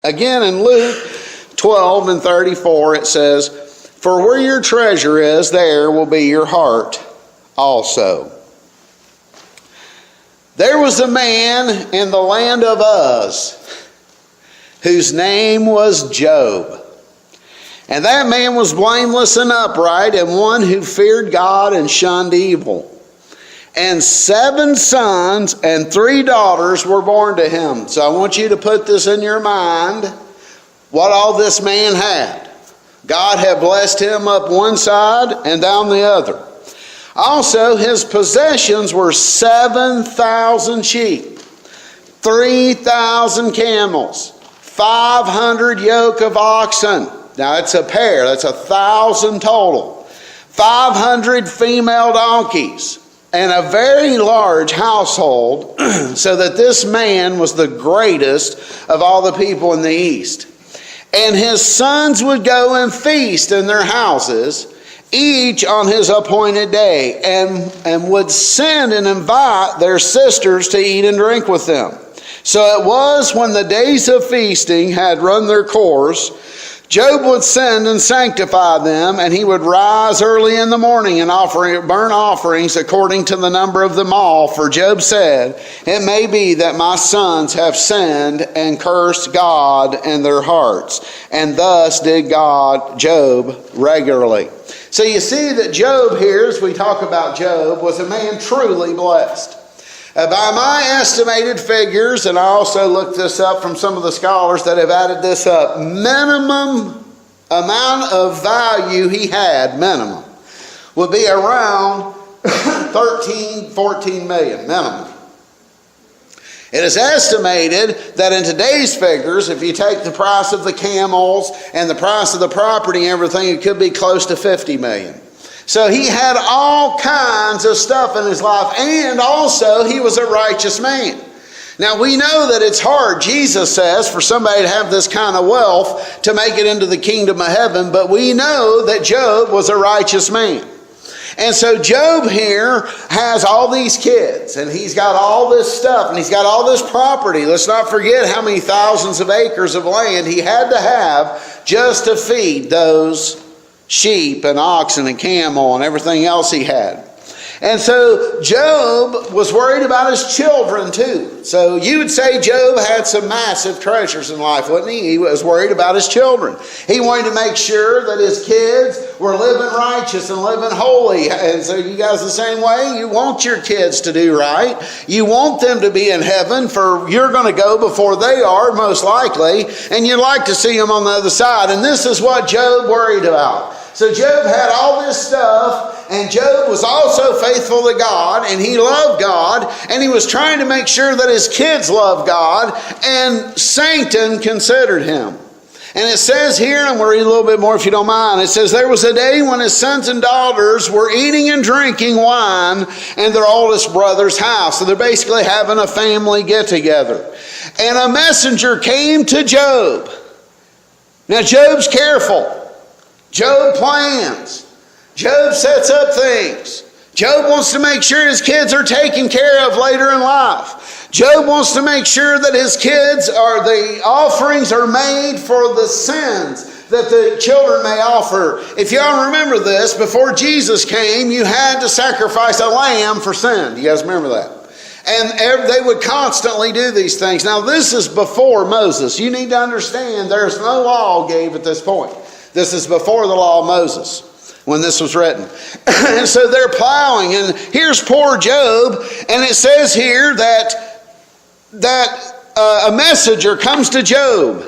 Again, in Luke 12 and 34, it says, "For where your treasure is, there will be your heart also." There was a man in the land of Uz whose name was Job. And that man was blameless and upright, and one who feared God and shunned evil. And 7 sons and 3 daughters were born to him. So I want you to put this in your mind, what all this man had. God had blessed him up one side and down the other. Also, his possessions were 7,000 sheep, 3,000 camels, 500 yoke of oxen. Now, it's a pair. That's 1,000 total. 500 female donkeys. And a very large household, so that this man was the greatest of all the people in the east. And his sons would go and feast in their houses, each on his appointed day, and would send and invite their sisters to eat and drink with them. So it was when the days of feasting had run their course, Job would send and sanctify them, and he would rise early in the morning and offer burnt offerings according to the number of them all. For Job said, "It may be that my sons have sinned and cursed God in their hearts." And thus did Job regularly. So you see that Job here, as we talk about Job, was a man truly blessed. By my estimated figures, and I also looked this up from some of the scholars that have added this up, minimum amount of value he had, minimum, would be around 13, 14 million, minimum. It is estimated that in today's figures, if you take the price of the camels and the price of the property and everything, it could be close to 50 million. So he had all kinds of stuff in his life, and also he was a righteous man. Now we know that it's hard, Jesus says, for somebody to have this kind of wealth to make it into the kingdom of heaven, but we know that Job was a righteous man. And so Job here has all these kids, and he's got all this stuff, and he's got all this property. Let's not forget how many thousands of acres of land he had to have just to feed those sheep and oxen and camel and everything else he had. And so Job was worried about his children too. So you would say Job had some massive treasures in life, wouldn't he? He was worried about his children. He wanted to make sure that his kids were living righteous and living holy. And so you guys the same way? You want your kids to do right. You want them to be in heaven, for you're going to go before they are, most likely. And you'd like to see them on the other side. And this is what Job worried about. So Job had all this stuff, and Job was also faithful to God, and he loved God, and he was trying to make sure that his kids loved God, and Satan considered him. And it says here, and we'll read a little bit more if you don't mind, it says, "There was a day when his sons and daughters were eating and drinking wine in their oldest brother's house." So they're basically having a family get-together. "And a messenger came to Job." Now Job's careful. Job plans. Job sets up things. Job wants to make sure his kids are taken care of later in life. Job wants to make sure that his kids the offerings are made for the sins that the children may offer. If y'all remember this, before Jesus came, you had to sacrifice a lamb for sin. Do you guys remember that? And they would constantly do these things. Now this is before Moses. You need to understand there's no law gave at this point. This is before the law of Moses, when this was written. And so they're plowing, and here's poor Job, and it says here that a messenger comes to Job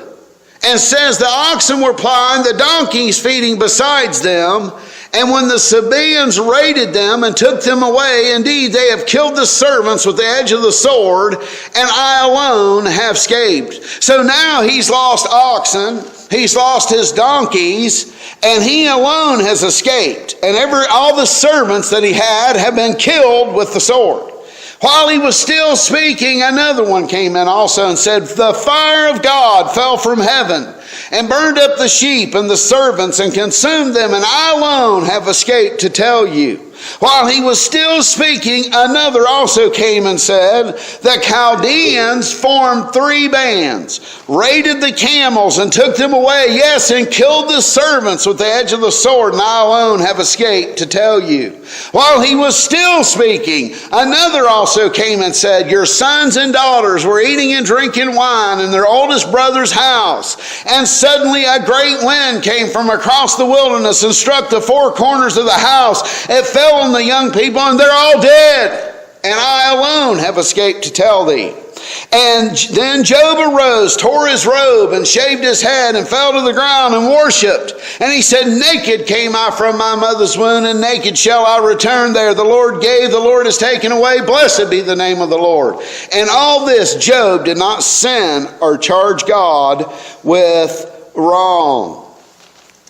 and says the oxen were plowing, the donkeys feeding besides them, and when the Sabaeans raided them and took them away, indeed they have killed the servants with the edge of the sword, and I alone have escaped. So now he's lost oxen, he's lost his donkeys, and he alone has escaped. And all the servants that he had have been killed with the sword. While he was still speaking, another one came in also and said, "The fire of God fell from heaven and burned up the sheep and the servants and consumed them, and I alone have escaped to tell you. While he was still speaking, another also came and said, the Chaldeans formed 3 bands, raided the camels and took them away, yes, and killed the servants with the edge of the sword, and I alone have escaped to tell you. While he was still speaking, another also came and said, your sons and daughters were eating and drinking wine in their oldest brother's house, and suddenly a great wind came from across the wilderness and struck the 4 corners of the house. It fell on the young people, and they're all dead, and I alone have escaped to tell thee. And then Job arose, tore his robe, and shaved his head, and fell to the ground and worshipped. And he said, naked came I from my mother's womb, and naked shall I return there. The Lord gave, the Lord has taken away. Blessed be the name of the Lord. And all this Job did not sin or charge God with wrong.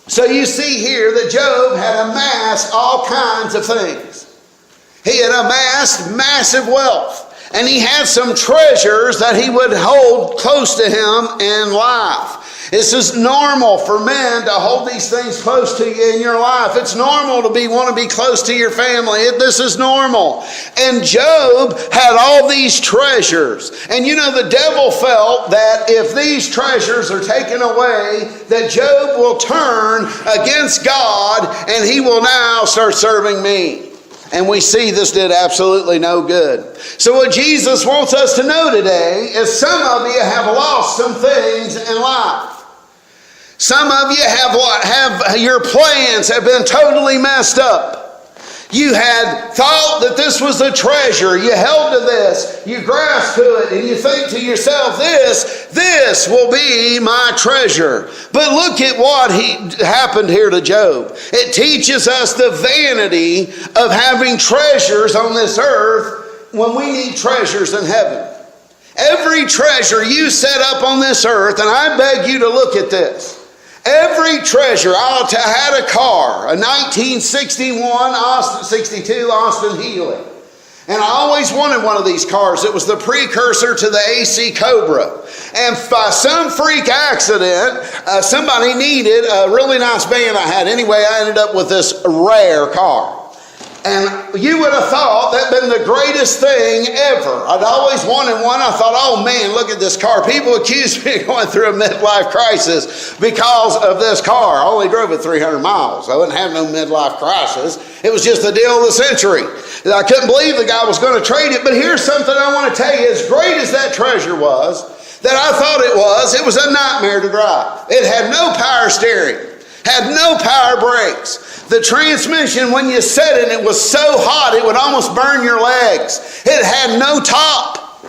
So you see here that Job had amassed all kinds of things. He had amassed massive wealth. And he had some treasures that he would hold close to him in life. This is normal for men to hold these things close to you in your life. It's normal to want to be close to your family. This is normal. And Job had all these treasures. And you know, the devil felt that if these treasures are taken away, that Job will turn against God and he will now start serving me. And we see this did absolutely no good. So what Jesus wants us to know today is some of you have lost some things in life. Some of you have your plans have been totally messed up. You had thought that this was a treasure. You held to this. You grasped to it and you think to yourself, this will be my treasure. But look at what happened here to Job. It teaches us the vanity of having treasures on this earth when we need treasures in heaven. Every treasure you set up on this earth, and I beg you to look at this. Every treasure. I had a car, a 1962 Austin Healey. And I always wanted one of these cars. It was the precursor to the AC Cobra. And by some freak accident, somebody needed a really nice van I had. Anyway, I ended up with this rare car. And you would have thought that been the greatest thing ever. I'd always wanted one. I thought, oh man, look at this car. People accused me of going through a midlife crisis because of this car. I only drove it 300 miles. I wouldn't have no midlife crisis. It was just the deal of the century. I couldn't believe the guy was going to trade it. But here's something I want to tell you. As great as that treasure was, that I thought it was a nightmare to drive. It had no power steering. Had no power brakes. The transmission, when you set it, it was so hot it would almost burn your legs. It had no top.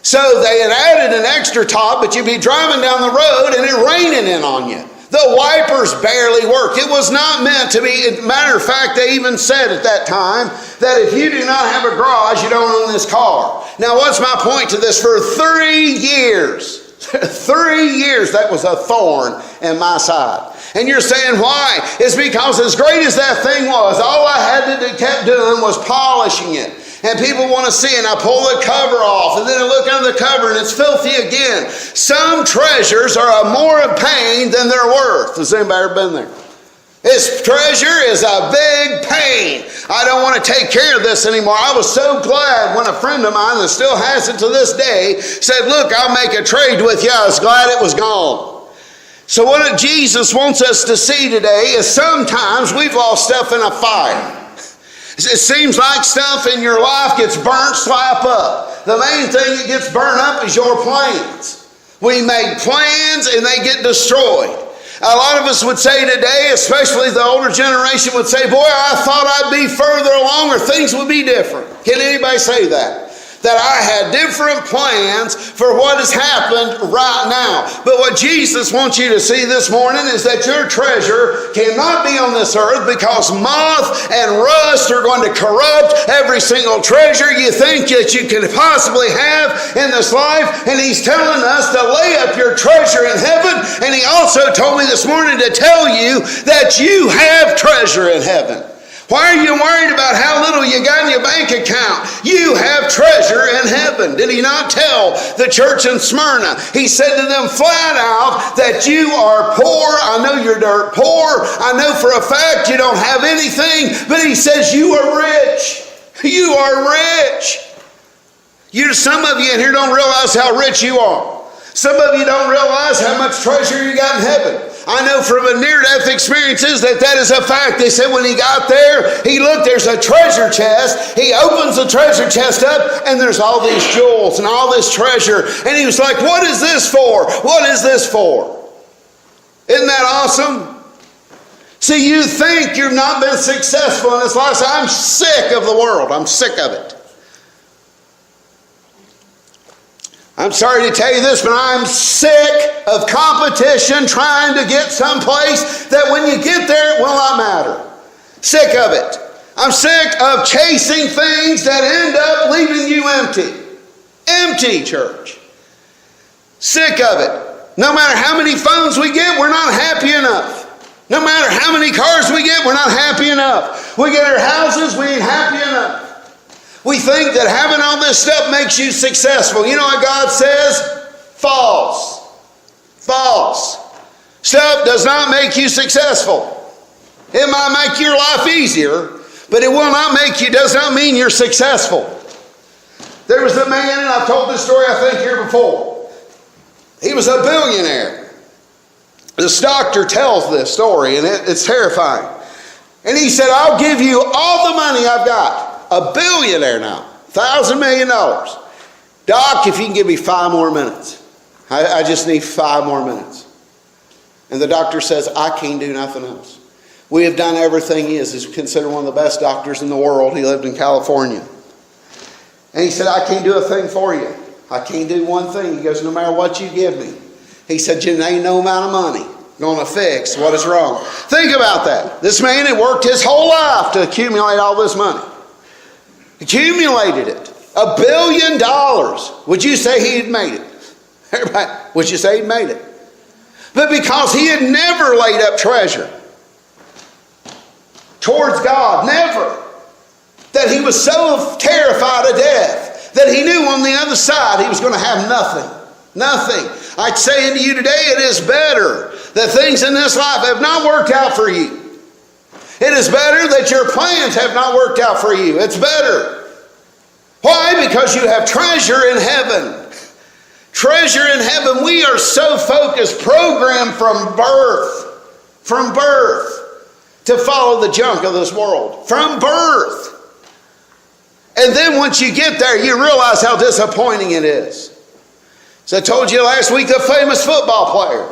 So they had added an extra top, but you'd be driving down the road and it raining in on you. The wipers barely worked. It was not meant to be. As a matter of fact, they even said at that time that if you do not have a garage, you don't own this car. Now, what's my point to this? For 3 years, 3 years, that was a thorn in my side. And you're saying, why? It's because as great as that thing was, all I had to kept doing was polishing it. And people want to see it, and I pull the cover off, and then I look under the cover, and it's filthy again. Some treasures are more of pain than they're worth. Has anybody ever been there? This treasure is a big pain. I don't want to take care of this anymore. I was so glad when a friend of mine that still has it to this day said, look, I'll make a trade with you. I was glad it was gone. So what Jesus wants us to see today is sometimes we've lost stuff in a fire. It seems like stuff in your life gets burnt slap up. The main thing that gets burnt up is your plans. We make plans and they get destroyed. A lot of us would say today, especially the older generation would say, boy, I thought I'd be further along or things would be different. Can anybody say that? That I had different plans for what has happened right now. But what Jesus wants you to see this morning is that your treasure cannot be on this earth because moth and rust are going to corrupt every single treasure you think that you can possibly have in this life. And he's telling us to lay up your treasure in heaven. And he also told me this morning to tell you that you have treasure in heaven. Why are you worried about how little you got in your bank account? You have treasure in heaven. Did he not tell the church in Smyrna? He said to them flat out that that you are poor. I know you're dirt poor. I know for a fact you don't have anything. But he says you are rich. You are rich. Some of you in here don't realize how rich you are. Some of you don't realize how much treasure you got in heaven. I know from a near-death experiences that is a fact. They said when he got there, he looked, there's a treasure chest. He opens the treasure chest up, and there's all these jewels and all this treasure. And he was like, what is this for? What is this for? Isn't that awesome? See, you think you've not been successful in this life. I'm sick of the world. I'm sick of it. I'm sorry to tell you this, but I'm sick of competition trying to get someplace that when you get there, it will not matter. Sick of it. I'm sick of chasing things that end up leaving you empty. Empty, church. Sick of it. No matter how many phones we get, we're not happy enough. No matter how many cars we get, we're not happy enough. We get our houses, we ain't happy enough. We think that having all this stuff makes you successful. You know what God says? False. False. Stuff does not make you successful. It might make your life easier, but it will not does not mean you're successful. There was a man, and I've told this story I think here before. He was a billionaire. This doctor tells this story, and it's terrifying. And he said, I'll give you all the money I've got. A billionaire now, $1,000 million. Doc, if you can give me 5 more minutes. I just need 5 more minutes. And the doctor says, I can't do nothing else. We have done everything he is. He's considered one of the best doctors in the world. He lived in California. And he said, I can't do a thing for you. I can't do one thing. He goes, no matter what you give me. He said, you ain't no amount of money going to fix what is wrong. Think about that. This man had worked his whole life to accumulate all this money. Accumulated it. $1 billion. Would you say he had made it? Everybody, would you say he'd made it? But because he had never laid up treasure towards God, never, that he was so terrified of death that he knew on the other side he was going to have nothing. Nothing. I'd say unto you today, it is better that things in this life have not worked out for you. It is better that your plans have not worked out for you. It's better. Why? Because you have treasure in heaven. Treasure in heaven. We are so focused, programmed from birth, to follow the junk of this world. From birth. And then once you get there, you realize how disappointing it is. So I told you last week, the famous football player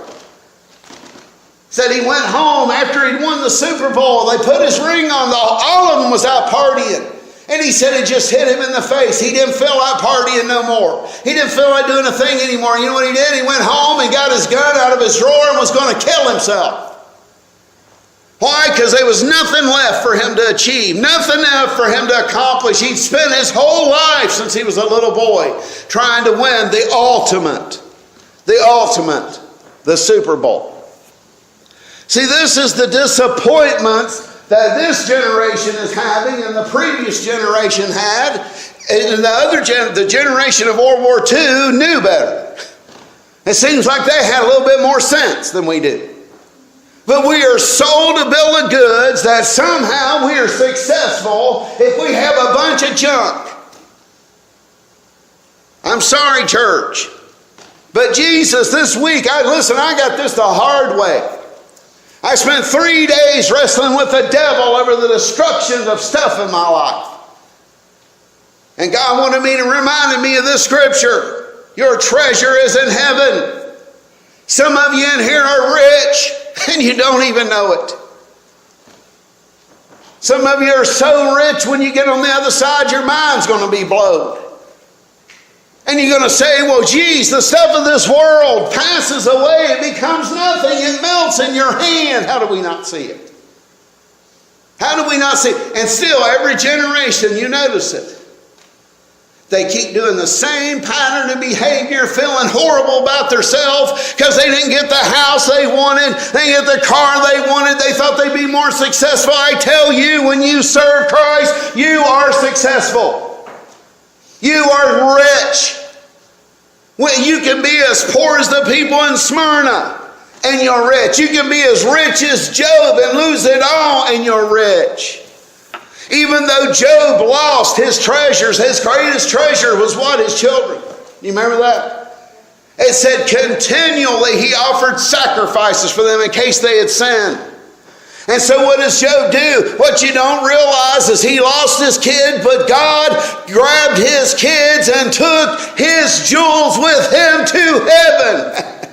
said he went home after he'd won the Super Bowl. They put his ring on. All of them was out partying. And he said it just hit him in the face. He didn't feel like partying no more. He didn't feel like doing a thing anymore. You know what he did? He went home and got his gun out of his drawer and was going to kill himself. Why? Because there was nothing left for him to achieve. Nothing left for him to accomplish. He'd spent his whole life since he was a little boy trying to win the ultimate, the Super Bowl. See, this is the disappointments that this generation is having and the previous generation had. And the generation of World War II knew better. It seems like they had a little bit more sense than we do. But we are sold a bill of goods that somehow we are successful if we have a bunch of junk. I'm sorry, church. But Jesus, this week, I got this the hard way. I spent 3 days wrestling with the devil over the destruction of stuff in my life. And God wanted me to remind me of this scripture. Your treasure is in heaven. Some of you in here are rich and you don't even know it. Some of you are so rich when you get on the other side, your mind's going to be blown. And you're going to say, well, geez, the stuff of this world passes away. It becomes nothing. It melts in your hand. How do we not see it? How do we not see it? And still, every generation, you notice it. They keep doing the same pattern of behavior, feeling horrible about themselves because they didn't get the house they wanted. They didn't get the car they wanted. They thought they'd be more successful. I tell you, when you serve Christ, you are successful. You are rich. Well, you can be as poor as the people in Smyrna. and you're rich. You can be as rich as Job and lose it all and you're rich. Even though Job lost his treasures, his greatest treasure was what? His children. You remember that? It said continually he offered sacrifices for them in case they had sinned. And so what does Job do? What you don't realize is he lost his kid, but God grabbed his kids and took his jewels with him to heaven.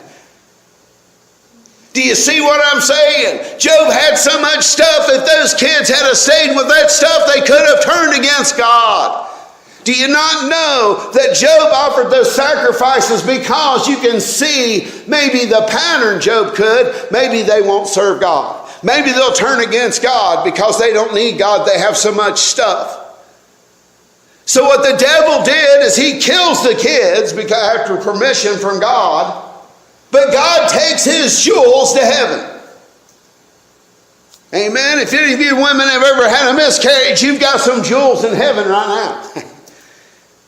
Do you see what I'm saying? Job had so much stuff, if those kids had stayed with that stuff, they could have turned against God. Do you not know that Job offered those sacrifices because you can see maybe the pattern Job could, maybe they won't serve God. Maybe they'll turn against God because they don't need God. They have so much stuff. So what the devil did is he kills the kids because after permission from God, but God takes his jewels to heaven. Amen. If any of you women have ever had a miscarriage, you've got some jewels in heaven right now.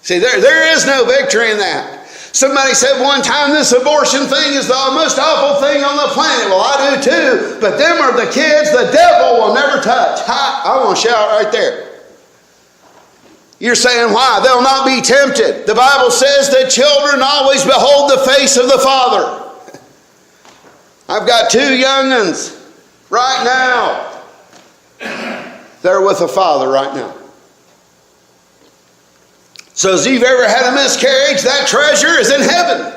See, there is no victory in that. Somebody said one time, this abortion thing is the most awful thing on the planet. Well, I do too, but them are the kids the devil will never touch. I want to shout right there. You're saying why? They'll not be tempted. The Bible says that children always behold the face of the Father. I've got two young'uns right now. They're with the Father right now. So if you've ever had a miscarriage, that treasure is in heaven.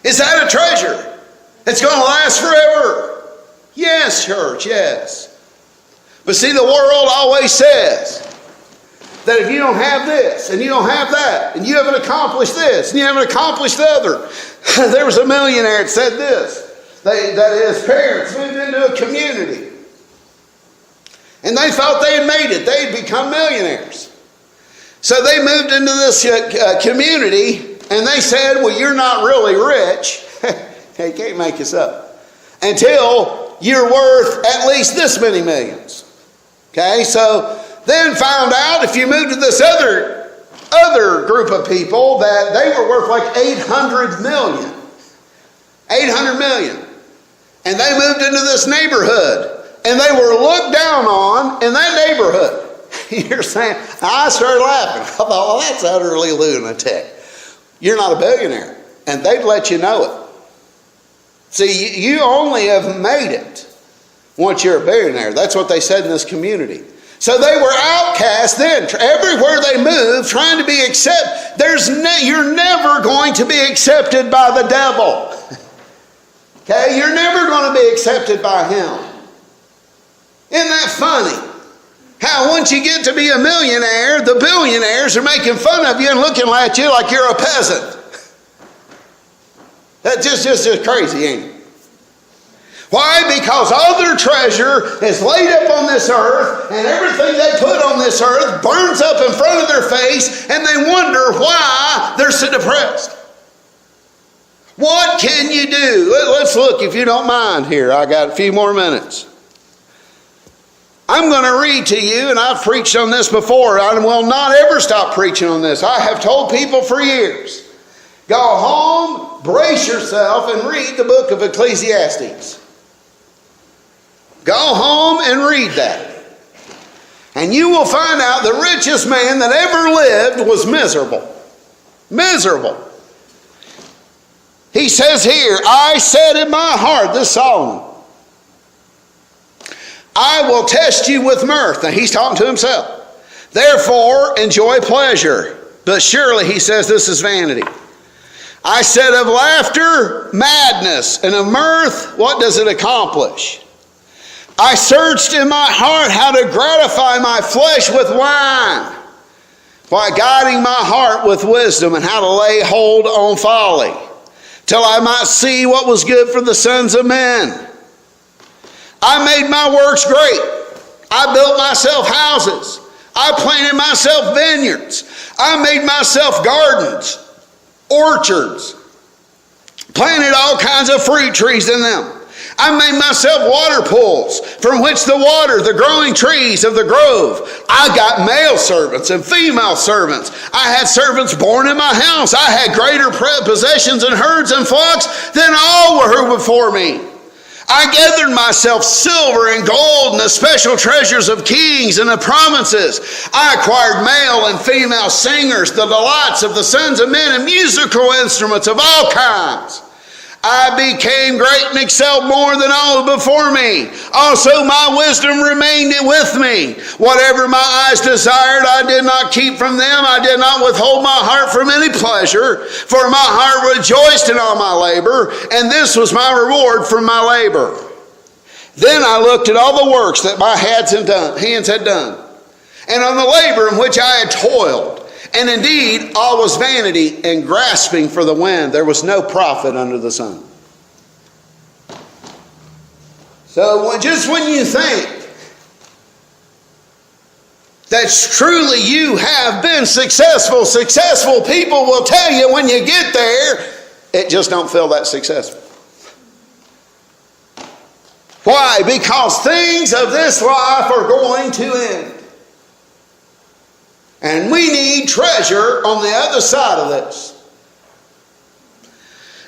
Is that a treasure? It's going to last forever. Yes, church, yes. But see, the world always says that if you don't have this, and you don't have that, and you haven't accomplished this, and you haven't accomplished the other. There was a millionaire that said this, that his parents moved into a community. And they thought they had made it. They had become millionaires. So they moved into this community, and they said, well, you're not really rich. You can't make this up. Until you're worth at least this many millions. Okay, so then found out if you moved to this other group of people that they were worth like 800 million. 800 million. And they moved into this neighborhood, and they were looked down on in that neighborhood. You're saying, I started laughing. I thought, well, that's utterly lunatic. You're not a billionaire. And they'd let you know it. See, you only have made it once you're a billionaire. That's what they said in this community. So they were outcast then. Everywhere they moved, trying to be accepted. You're never going to be accepted by the devil. Okay? You're never going to be accepted by him. Isn't that funny? How once you get to be a millionaire, the billionaires are making fun of you and looking at you like you're a peasant. That's just crazy, ain't it? Why? Because all their treasure is laid up on this earth, and everything they put on this earth burns up in front of their face, and they wonder why they're so depressed. What can you do? Let's look, if you don't mind here. I got a few more minutes. I'm going to read to you, and I've preached on this before. I will not ever stop preaching on this. I have told people for years, go home, brace yourself, and read the book of Ecclesiastes. Go home and read that. And you will find out the richest man that ever lived was miserable. Miserable. He says here, I said in my heart, this Solomon, I will test you with mirth. Now he's talking to himself. Therefore, enjoy pleasure. But surely, he says, this is vanity. I said of laughter, madness, and of mirth, what does it accomplish? I searched in my heart how to gratify my flesh with wine, while guiding my heart with wisdom, and how to lay hold on folly, till I might see what was good for the sons of men. I made my works great. I built myself houses. I planted myself vineyards. I made myself gardens, orchards, planted all kinds of fruit trees in them. I made myself water pools from which the growing trees of the grove. I got male servants and female servants. I had servants born in my house. I had greater possessions and herds and flocks than all were who before me. I gathered myself silver and gold and the special treasures of kings and the provinces. I acquired male and female singers, the delights of the sons of men, and musical instruments of all kinds. I became great and excelled more than all before me. Also my wisdom remained with me. Whatever my eyes desired, I did not keep from them. I did not withhold my heart from any pleasure, for my heart rejoiced in all my labor, and this was my reward from my labor. Then I looked at all the works that my hands had done, and on the labor in which I had toiled. And indeed, all was vanity and grasping for the wind. There was no profit under the sun. So just when you think that truly you have been successful people will tell you when you get there, it just don't feel that successful. Why? Because things of this life are going to end. And we need treasure on the other side of this.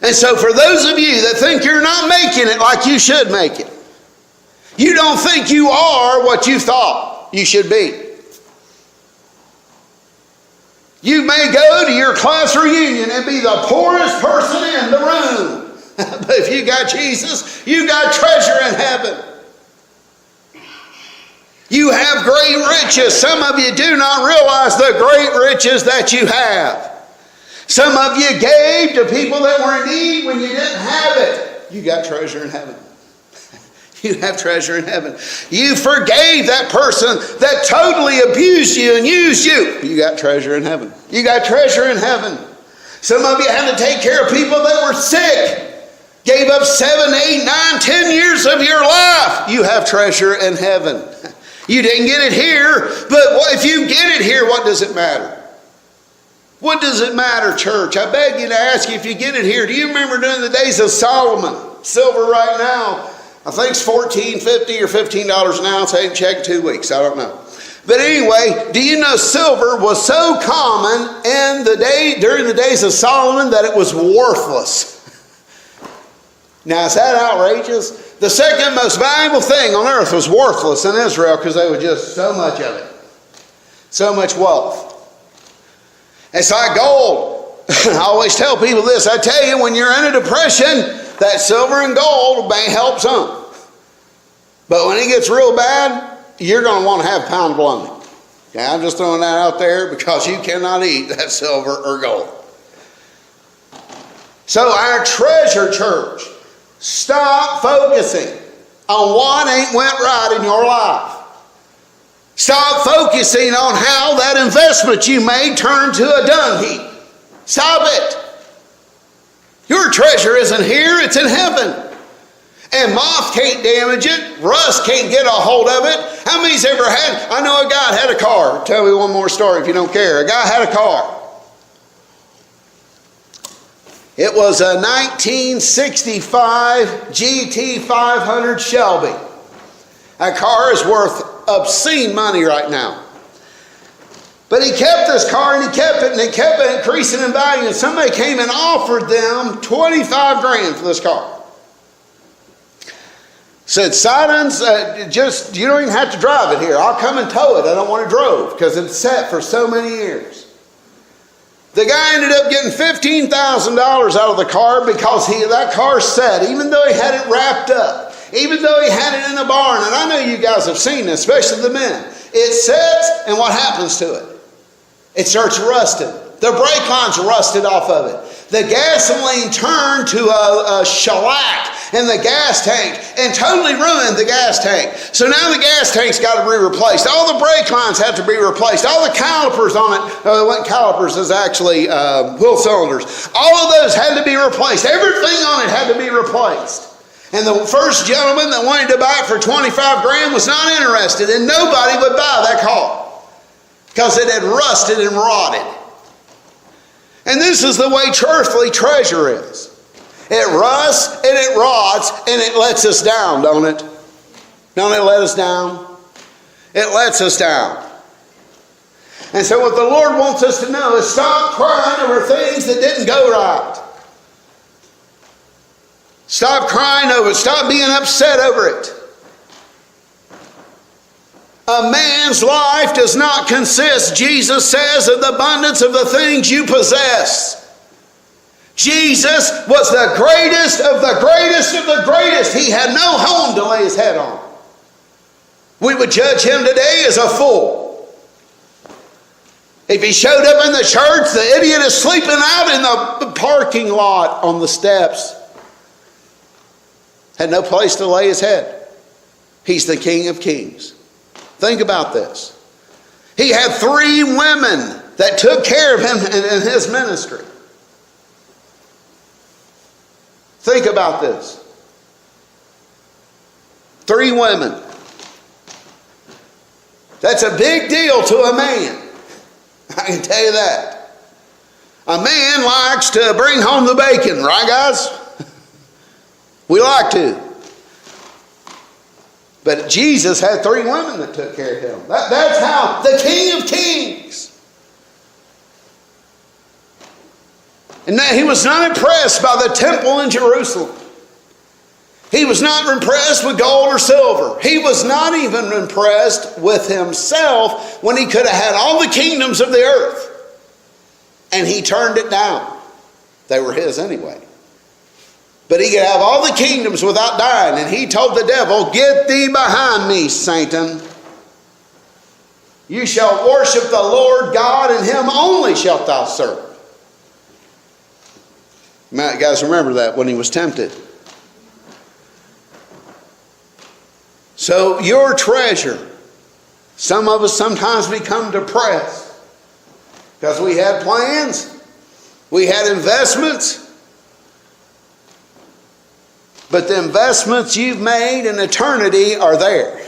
And so for those of you that think you're not making it like you should make it, you don't think you are what you thought you should be. You may go to your class reunion and be the poorest person in the room. But if you got Jesus, you got treasure in heaven. You have great riches. Some of you do not realize the great riches that you have. Some of you gave to people that were in need when you didn't have it. You got treasure in heaven. You have treasure in heaven. You forgave that person that totally abused you and used you. You got treasure in heaven. You got treasure in heaven. Some of you had to take care of people that were sick. Gave up 7, 8, 9, 10 years of your life. You have treasure in heaven. You didn't get it here, but if you get it here, what does it matter? What does it matter, church? I beg you to ask you if you get it here. Do you remember during the days of Solomon? Silver right now, I think it's $14.50 or $15 an ounce. I haven't checked 2 weeks. I don't know. But anyway, do you know silver was so common during the days of Solomon that it was worthless? Now, is that outrageous? The second most valuable thing on earth was worthless in Israel because there was just so much of it. So much wealth. It's like gold. I always tell people this. I tell you, when you're in a depression, that silver and gold may help some. But when it gets real bad, you're going to want to have pound bologna. Okay, I'm just throwing that out there because you cannot eat that silver or gold. So our treasure, church, stop focusing on what ain't went right in your life. Stop focusing on how that investment you made turned to a dung heap. Stop it. Your treasure isn't here, it's in heaven. And moth can't damage it. Rust can't get a hold of it. How many's ever had, I know a guy had a car. Tell me one more story if you don't care. A guy had a car. It was a 1965 GT 500 Shelby. That car is worth obscene money right now. But he kept this car and he kept it and it kept increasing in value. And somebody came and offered them $25,000 for this car. Said, Sidons, you don't even have to drive it here. I'll come and tow it. I don't want it drove because it's set for so many years. The guy ended up getting $15,000 out of the car because that car set, even though he had it wrapped up, even though he had it in a barn, and I know you guys have seen this, especially the men. It sets, and what happens to it? It starts rusting. The brake line's rusted off of it. The gasoline turned to a shellac in the gas tank and totally ruined the gas tank. So now the gas tank's got to be replaced. All the brake lines have to be replaced. All the calipers on it, it wasn't calipers, it's actually wheel cylinders. All of those had to be replaced. Everything on it had to be replaced. And the first gentleman that wanted to buy it for $25,000 was not interested, and nobody would buy that car because it had rusted and rotted. And this is the way earthly treasure is. It rusts and it rots and it lets us down, don't it? Don't it let us down? It lets us down. And so what the Lord wants us to know is stop crying over things that didn't go right. Stop crying over it. Stop being upset over it. A man's life does not consist, Jesus says, of the abundance of the things you possess. Jesus was the greatest of the greatest of the greatest. He had no home to lay his head on. We would judge him today as a fool. If he showed up in the church, the idiot is sleeping out in the parking lot on the steps. Had no place to lay his head. He's the King of Kings. Think about this. He had 3 women that took care of him in his ministry. Think about this. 3 women. That's a big deal to a man. I can tell you that. A man likes to bring home the bacon, right, guys? We like to. But Jesus had 3 women that took care of him. That's how the King of Kings. And that he was not impressed by the temple in Jerusalem. He was not impressed with gold or silver. He was not even impressed with himself when he could have had all the kingdoms of the earth. And he turned it down. They were his anyway. But he could have all the kingdoms without dying. And he told the devil, "Get thee behind me, Satan. You shall worship the Lord God, and him only shalt thou serve." You guys remember that when he was tempted. So your treasure. Some of us sometimes become depressed because we had plans, we had investments, but the investments you've made in eternity are there.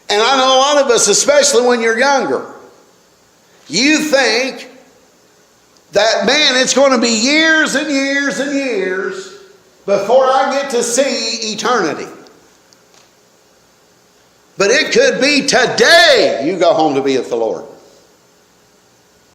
And I know a lot of us, especially when you're younger, you think that, man, it's going to be years and years and years before I get to see eternity. But it could be today you go home to be with the Lord.